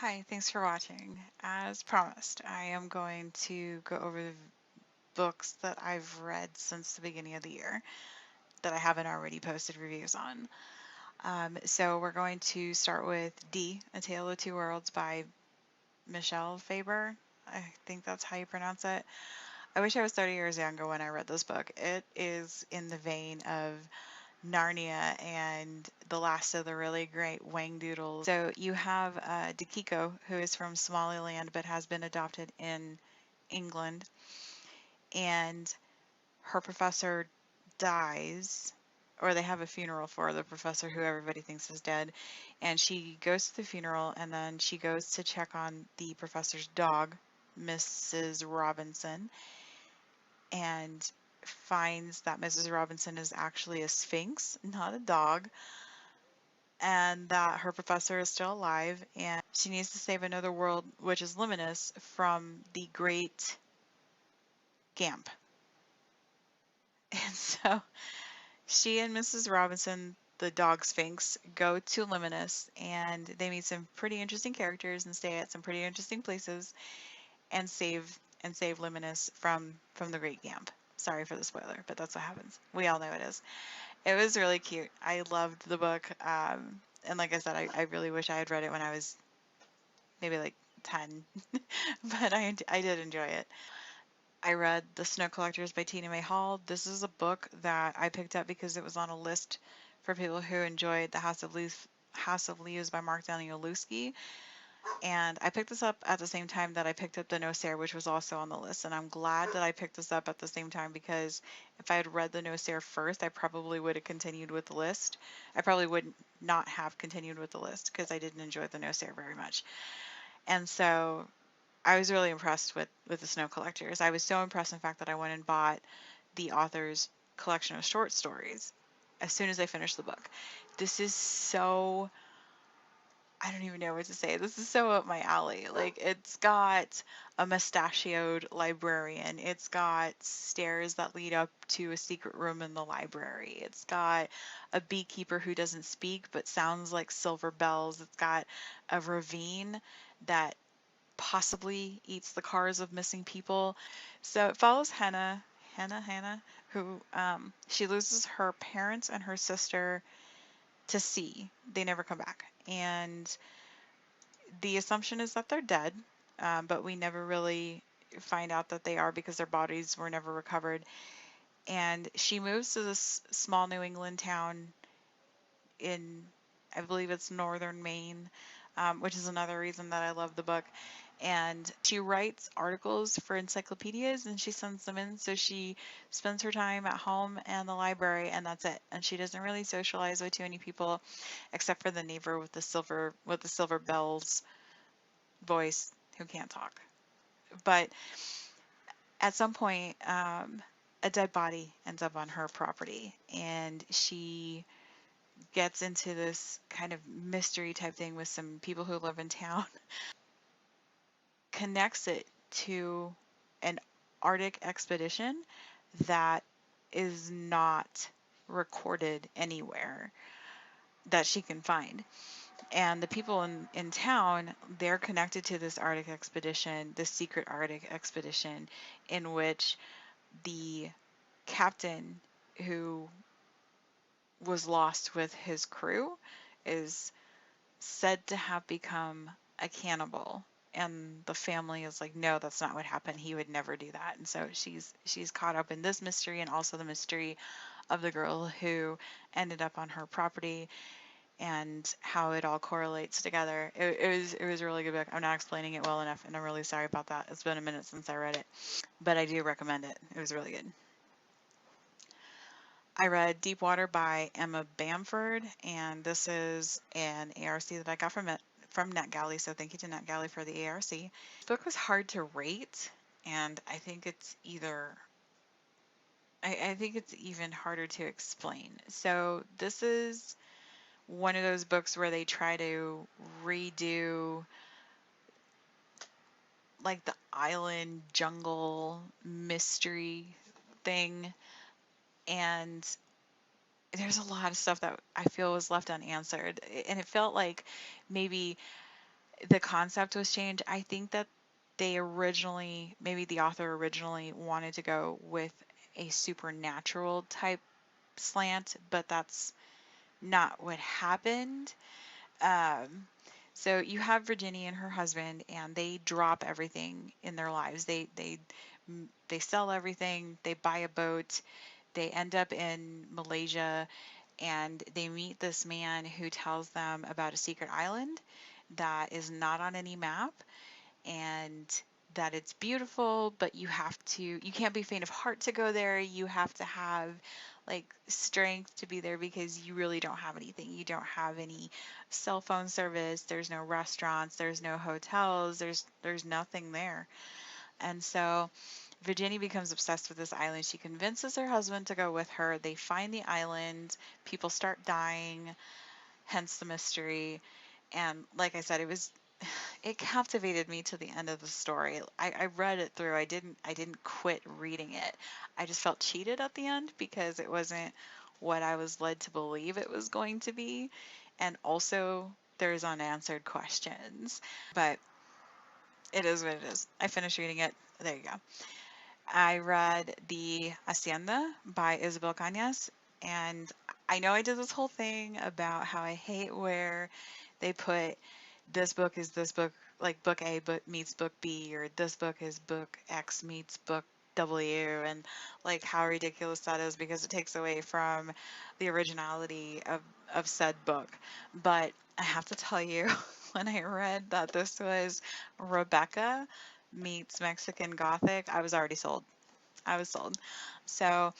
Hi, thanks for watching. As promised, I am going to go over the books that I've read since the beginning of the year that I haven't already posted reviews on. So we're going to start with D, A Tale of Two Worlds by Michel Faber. I think that's how you pronounce it. I wish I was 30 years younger when I read this book. It is in the vein of Narnia and the last of the really great Wangdoodles. So you have Dakiko, who is from Somaliland but has been adopted in England, and her professor dies, or they have a funeral for the professor who everybody thinks is dead, and she goes to the funeral and then she goes to check on the professor's dog, Mrs. Robinson, and finds that Mrs. Robinson is actually a sphinx, not a dog, and that her professor is still alive and she needs to save another world, which is luminous, from the great Gamp. And so she and Mrs. Robinson, the dog sphinx, go to Luminous and they meet some pretty interesting characters and stay at some pretty interesting places and save Luminous from the great Gamp. Sorry for the spoiler, but that's what happens. We all know it is. It was really cute. I loved the book. And like I said, I really wish I had read it when I was maybe like 10, but I did enjoy it. I read The Snow Collectors by Tina May Hall. This is a book that I picked up because it was on a list for people who enjoyed The House of Leaves by Mark Danielewski. And I picked this up at the same time that I picked up The No which was also on the list. And I'm glad that I picked this up at the same time because if I had read The No first, I probably would have continued with the list. I probably would not have continued with the list because I didn't enjoy The No very much. And so I was really impressed with the Snow Collectors. I was so impressed, in fact, that I went and bought the author's collection of short stories as soon as I finished the book. This is so, I don't even know what to say. This is so up my alley. Like, it's got a mustachioed librarian. It's got stairs that lead up to a secret room in the library. It's got a beekeeper who doesn't speak but sounds like silver bells. It's got a ravine that possibly eats the cars of missing people. So it follows Hannah, who she loses her parents and her sister to sea. They never come back. And the assumption is that they're dead, but we never really find out that they are because their bodies were never recovered. And she moves to this small New England town in, I believe it's northern Maine, which is another reason that I love the book. And she writes articles for encyclopedias and she sends them in. So she spends her time at home and the library, and that's it. And she doesn't really socialize with too many people, except for the neighbor with the silver bells voice who can't talk. But at some point, a dead body ends up on her property, and she gets into this kind of mystery type thing with some people who live in town, connects it to an Arctic expedition that is not recorded anywhere that she can find. And the people in town, they're connected to this Arctic expedition, this secret Arctic expedition, in which the captain who was lost with his crew is said to have become a cannibal, and the family is like, no, that's not what happened, he would never do that. And so she's caught up in this mystery and also the mystery of the girl who ended up on her property and how it all correlates together. It was a really good book. I'm not explaining it well enough and I'm really sorry about that. It's been a minute since I read it, but I do recommend it. It was really good. I read Deep Water by Emma Bamford, and this is an ARC that I got from NetGalley, so thank you to NetGalley for the ARC. This book was hard to rate, and I think it's I think it's even harder to explain. So this is one of those books where they try to redo like the island jungle mystery thing, and there's a lot of stuff that I feel was left unanswered. And it felt like maybe the concept was changed. I think that they originally, maybe the author originally wanted to go with a supernatural type slant, but that's not what happened. Um, so you have Virginia and her husband, and they drop everything in their lives. They sell everything. They buy a boat. They end up in Malaysia, and they meet this man who tells them about a secret island that is not on any map, and that it's beautiful, but you can't be faint of heart to go there. You have to have like strength to be there because you really don't have anything. You don't have any cell phone service, there's no restaurants, there's no hotels, there's nothing there. And so Virginia becomes obsessed with this island. She convinces her husband to go with her. They find the island, people start dying, hence the mystery. And like I said, it captivated me to the end of the story. I read it through. I didn't quit reading it. I just felt cheated at the end because it wasn't what I was led to believe it was going to be. And also there's unanswered questions. But it is what it is. I finished reading it. There you go. I read the Hacienda by Isabel Cañas, and I know I did this whole thing about how I hate where they put this book is this book, like book A but meets book B, or this book is book X meets book W, and like how ridiculous that is because it takes away from the originality of said book. But I have to tell you, when I read that this was Rebecca meets Mexican Gothic, I was already sold. I was sold. So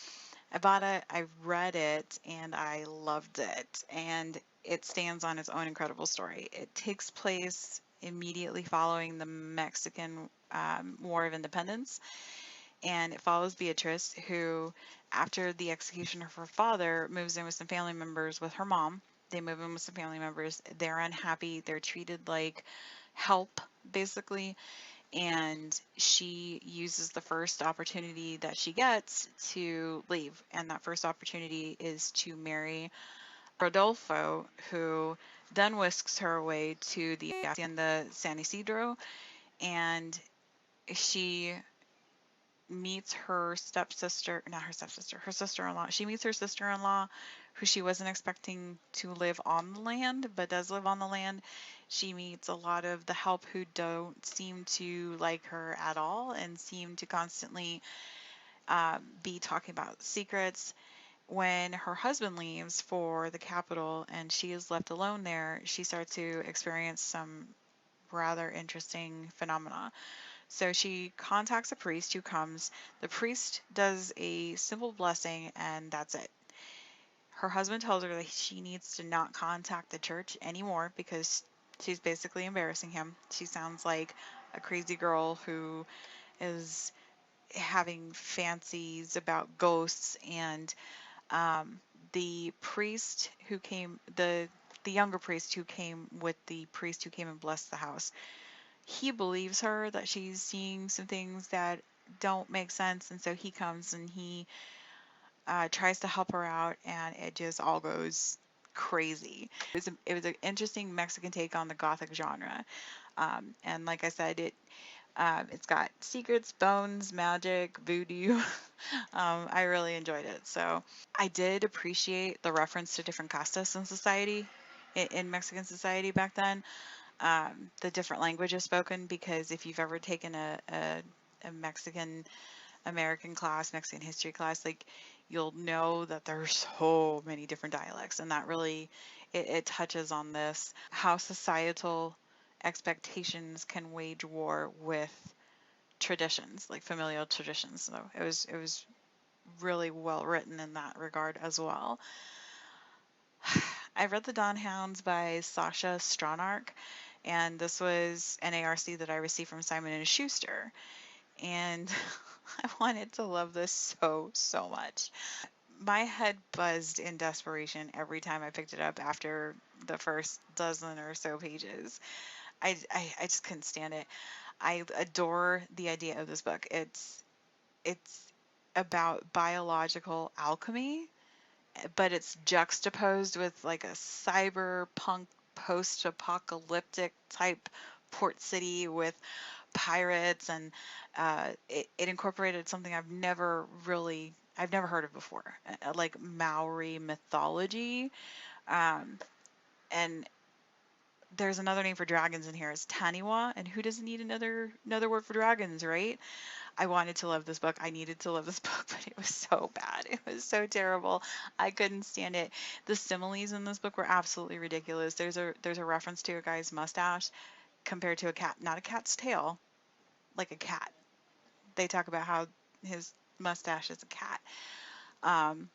I bought it, I read it, and I loved it. And it stands on its own incredible story. It takes place immediately following the Mexican War of Independence, and it follows Beatrice, who, after the execution of her father, moves in with some family members with her mom. They move in with some family members. They're unhappy. They're treated like help, basically, and she uses the first opportunity that she gets to leave. And that first opportunity is to marry Rodolfo, who then whisks her away to the Hacienda San Isidro, and she meets her stepsister, not her stepsister, her sister-in-law. She meets her sister-in-law, who she wasn't expecting to live on the land, but does live on the land. She meets a lot of the help who don't seem to like her at all and seem to constantly be talking about secrets. When her husband leaves for the capital and she is left alone there, she starts to experience some rather interesting phenomena. So she contacts a priest who comes. The priest does a simple blessing, and that's it. Her husband tells her that she needs to not contact the church anymore because she's basically embarrassing him. She sounds like a crazy girl who is having fancies about ghosts. And the priest who came, the younger priest who came with the priest who came and blessed the house, he believes her that she's seeing some things that don't make sense, and so he comes and he tries to help her out, and it just all goes crazy. It was an interesting Mexican take on the Gothic genre, and like I said, it's got secrets, bones, magic, voodoo. I really enjoyed it. So I did appreciate the reference to different castas in society, in Mexican society back then, the different languages spoken, because if you've ever taken a Mexican American class, Mexican history class, like you'll know that there's so many different dialects, and that really it touches on this, how societal expectations can wage war with traditions, like familial traditions. So it was really well written in that regard as well. I read the Dawnhounds by Sascha Stronarch, and this was an ARC that I received from Simon and Schuster, and I wanted to love this so much. My head buzzed in desperation every time I picked it up after the first dozen or so pages. I just couldn't stand it. I adore the idea of this book. It's about biological alchemy, but it's juxtaposed with like a cyberpunk post-apocalyptic type port city with pirates, and it incorporated something I've never heard of before, like Maori mythology. Um, and there's another name for dragons in here. It's Taniwa, and who doesn't need another word for dragons, right? I wanted to love this book. I needed to love this book, but it was so bad. It was so terrible. I couldn't stand it. The similes in this book were absolutely ridiculous. There's a reference to a guy's mustache compared to a cat, not a cat's tail, like a cat. They talk about how his mustache is a cat. Um,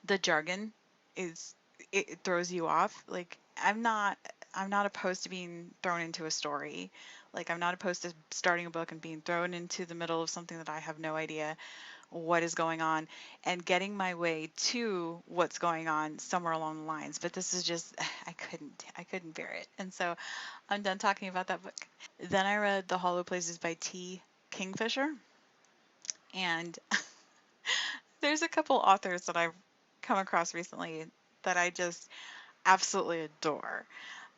the jargon is it throws you off. Like I'm not opposed to being thrown into a story. Like I'm not opposed to starting a book and being thrown into the middle of something that I have no idea what is going on and getting my way to what's going on somewhere along the lines. But this is just I couldn't bear it. And so I'm done talking about that book. Then I read The Hollow Places by T. Kingfisher, and there's a couple authors that I've come across recently that I just absolutely adore.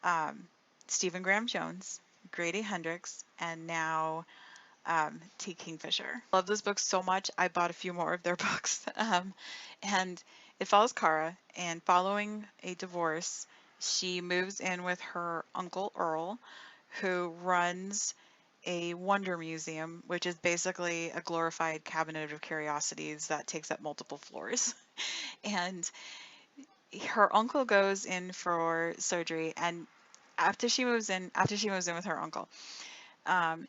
Um, Stephen Graham Jones, Grady Hendrix, and now T. Kingfisher. Love this book so much. I bought a few more of their books. And it follows Kara, and following a divorce, she moves in with her uncle Earl, who runs a wonder museum, which is basically a glorified cabinet of curiosities that takes up multiple floors. And her uncle goes in for surgery, and after she moves in with her uncle,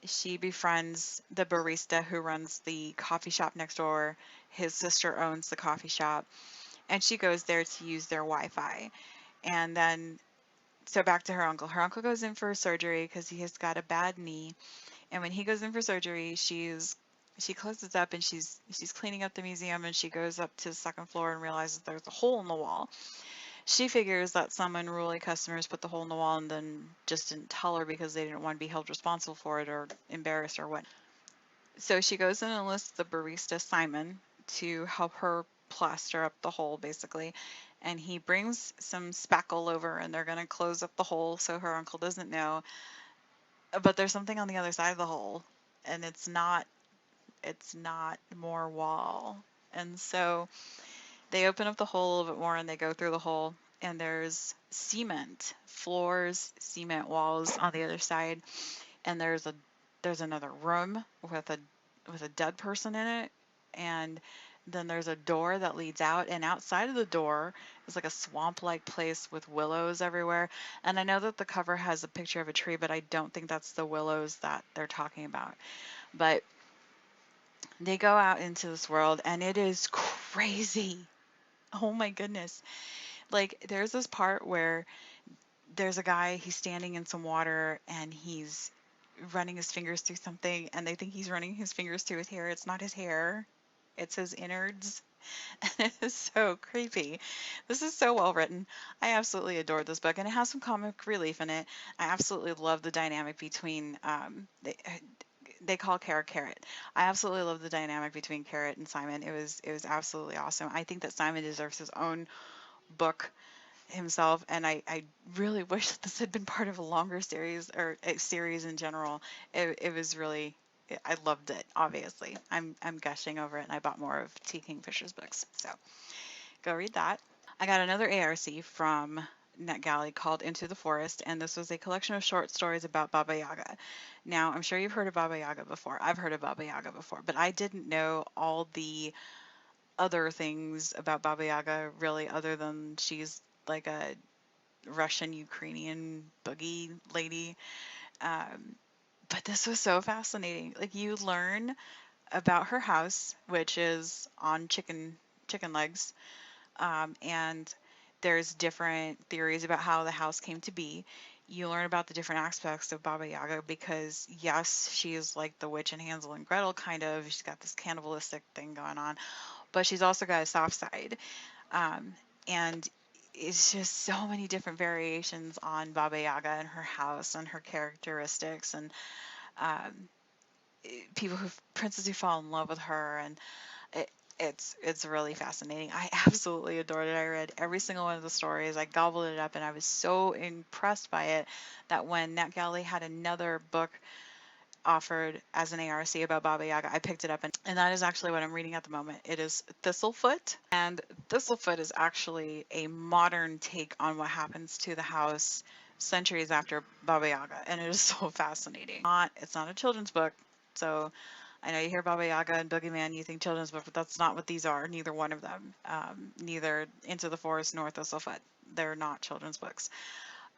she befriends the barista who runs the coffee shop next door. His sister owns the coffee shop, and she goes there to use their Wi-Fi. And then, so back to her uncle. Her uncle goes in for surgery because he has got a bad knee. And when he goes in for surgery, she closes up and she's cleaning up the museum, and she goes up to the second floor and realizes there's a hole in the wall. She figures that some unruly customers put the hole in the wall and then just didn't tell her because they didn't want to be held responsible for it or embarrassed or what. So she goes and enlists the barista Simon to help her plaster up the hole, basically. And he brings some spackle over, and they're going to close up the hole so her uncle doesn't know. But there's something on the other side of the hole, and it's not more wall. And so they open up the hole a little bit more, and they go through the hole, and there's cement floors, cement walls on the other side, and there's another room with a dead person in it, and then there's a door that leads out, and outside of the door is like a swamp-like place with willows everywhere. And I know that the cover has a picture of a tree, but I don't think that's the willows that they're talking about. But they go out into this world, and it is crazy. Oh my goodness. Like there's this part where there's a guy, he's standing in some water, and he's running his fingers through something, and they think he's running his fingers through his hair. It's not his hair, it's his innards. And it is so creepy. This is so well written. I absolutely adored this book, and it has some comic relief in it. I absolutely love the dynamic between they call Kara Carrot. I absolutely love the dynamic between Carrot and Simon. It was absolutely awesome. I think that Simon deserves his own book himself, and I really wish that this had been part of a longer series or a series in general. It was really, I loved it. Obviously, I'm gushing over it, and I bought more of T. Kingfisher's books, so go read that. I got another ARC from NetGalley called Into the Forest, and this was a collection of short stories about Baba Yaga. Now, I'm sure you've heard of Baba Yaga before. I've heard of Baba Yaga before, but I didn't know all the other things about Baba Yaga really, other than she's like a Russian Ukrainian boogie lady. Um, but this was so fascinating. Like you learn about her house, which is on chicken legs, and there's different theories about how the house came to be. You learn about the different aspects of Baba Yaga because yes, she is like the witch in Hansel and Gretel kind of. She's got this cannibalistic thing going on, but she's also got a soft side. Um, and it's just so many different variations on Baba Yaga and her house and her characteristics, and um, people princes who fall in love with her, and It, it's really fascinating. I absolutely adored it. I read every single one of the stories. I gobbled it up, and I was so impressed by it that when NetGalley had another book offered as an ARC about Baba Yaga, I picked it up, and that is actually what I'm reading at the moment. It is Thistlefoot, and Thistlefoot is actually a modern take on what happens to the house centuries after Baba Yaga, and it is so fascinating. It's not a children's book, so I know you hear Baba Yaga and Boogeyman, you think children's book, but that's not what these are. Neither one of them. Neither Into the Forest nor Thistlefoot. They're not children's books.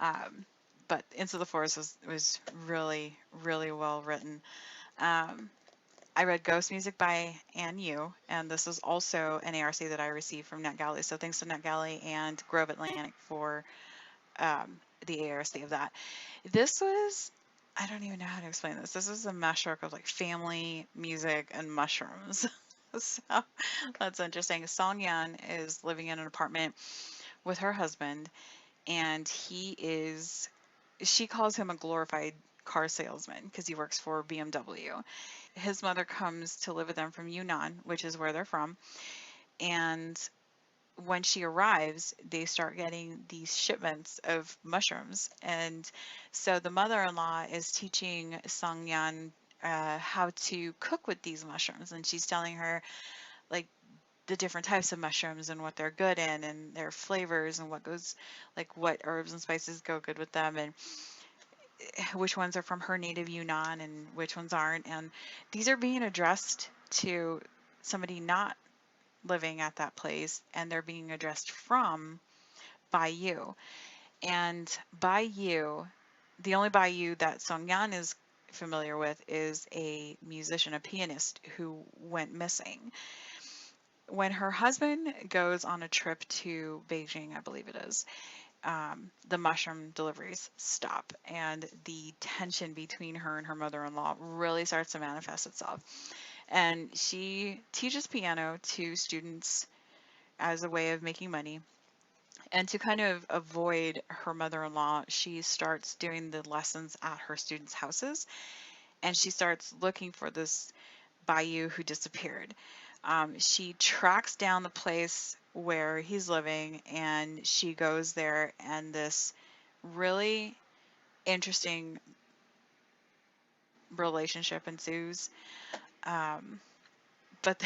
Um, but Into the Forest was really, really well written. Um, I read Ghost Music by Anne Yu, and this is also an ARC that I received from NetGalley. So thanks to NetGalley and Grove Atlantic for the ARC of that. This was, I don't even know how to explain this. This is a meshwork of like family, music, and mushrooms. So that's interesting. Song Yan is living in an apartment with her husband, and she calls him a glorified car salesman because he works for BMW. His mother comes to live with them from Yunnan, which is where they're from, and when she arrives, they start getting these shipments of mushrooms. And so the mother-in-law is teaching Sangyan how to cook with these mushrooms. And she's telling her, like, the different types of mushrooms and what they're good in and their flavors and what herbs and spices go good with them and which ones are from her native Yunnan and which ones aren't. And these are being addressed to somebody not living at that place, and they're being addressed from Bayou. And Bayou, the only Bayou that Songyan is familiar with is a musician, a pianist who went missing. When her husband goes on a trip to Beijing, I believe it is, the mushroom deliveries stop, and the tension between her and her mother-in-law really starts to manifest itself. And she teaches piano to students as a way of making money. And to kind of avoid her mother-in-law, she starts doing the lessons at her students' houses, and she starts looking for this Bayou who disappeared. She tracks down the place where he's living, and she goes there, and this really interesting relationship ensues. Um, but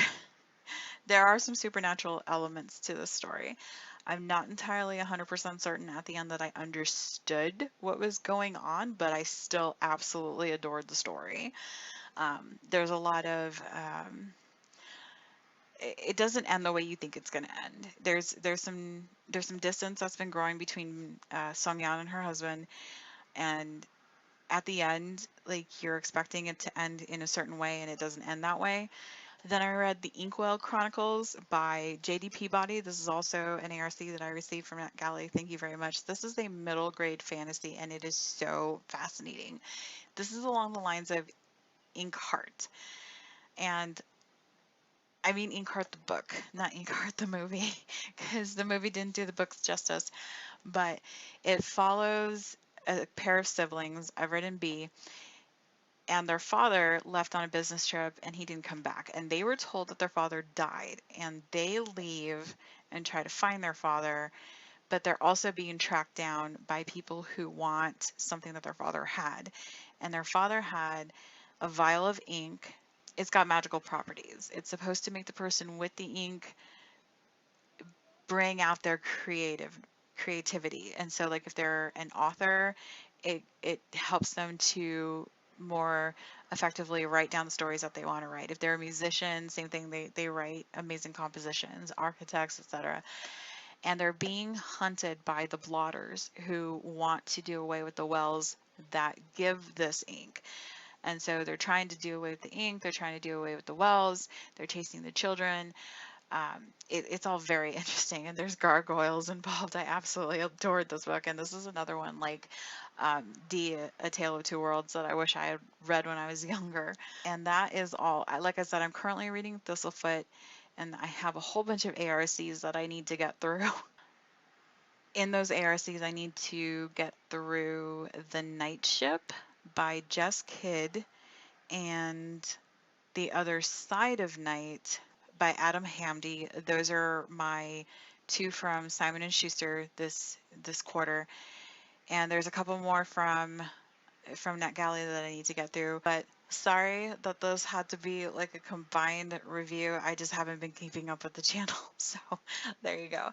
there are some supernatural elements to this story. I'm not entirely 100% certain at the end that I understood what was going on, but I still absolutely adored the story. There's a lot of it doesn't end the way you think it's going to end. There's some distance that's been growing between Song Yan and her husband, and at the end, like you're expecting it to end in a certain way, and it doesn't end that way. Then I read the Inkwell Chronicles by J.D. Peabody. This is also an ARC that I received from NetGalley. Thank you very much. This is a middle grade fantasy, and it is so fascinating. This is along the lines of Inkheart. And I mean Inkheart the book, not Inkheart the movie, because the movie didn't do the books justice. But it follows a pair of siblings, Everett and B, and their father left on a business trip and he didn't come back. And they were told that their father died, and they leave and try to find their father, but they're also being tracked down by people who want something that their father had. And their father had a vial of ink. It's got magical properties. It's supposed to make the person with the ink bring out their creativity. And so like if they're an author, it helps them to more effectively write down the stories that they want to write. If they're a musician, same thing, they write amazing compositions, architects, etc. And they're being hunted by the blotters who want to do away with the wells that give this ink. And so they're trying to do away with the ink, they're trying to do away with the wells, they're chasing the children. It's all very interesting, and there's gargoyles involved. I absolutely adored this book, and this is another one like A Tale of Two Worlds that I wish I had read when I was younger. And that is all. Like I said, I'm currently reading Thistlefoot, and I have a whole bunch of ARCs that I need to get through. In those ARCs, I need to get through The Night Ship by Jess Kidd and The Other Side of Night by Adam Hamdy. Those are my two from Simon and Schuster this quarter, and there's a couple more from NetGalley that I need to get through. But sorry that those had to be like a combined review. I just haven't been keeping up with the channel. So there you go.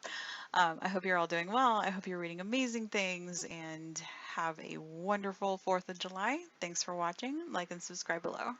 I hope you're all doing well. I hope you're reading amazing things and have a wonderful 4th of July. Thanks for watching. Like and subscribe below.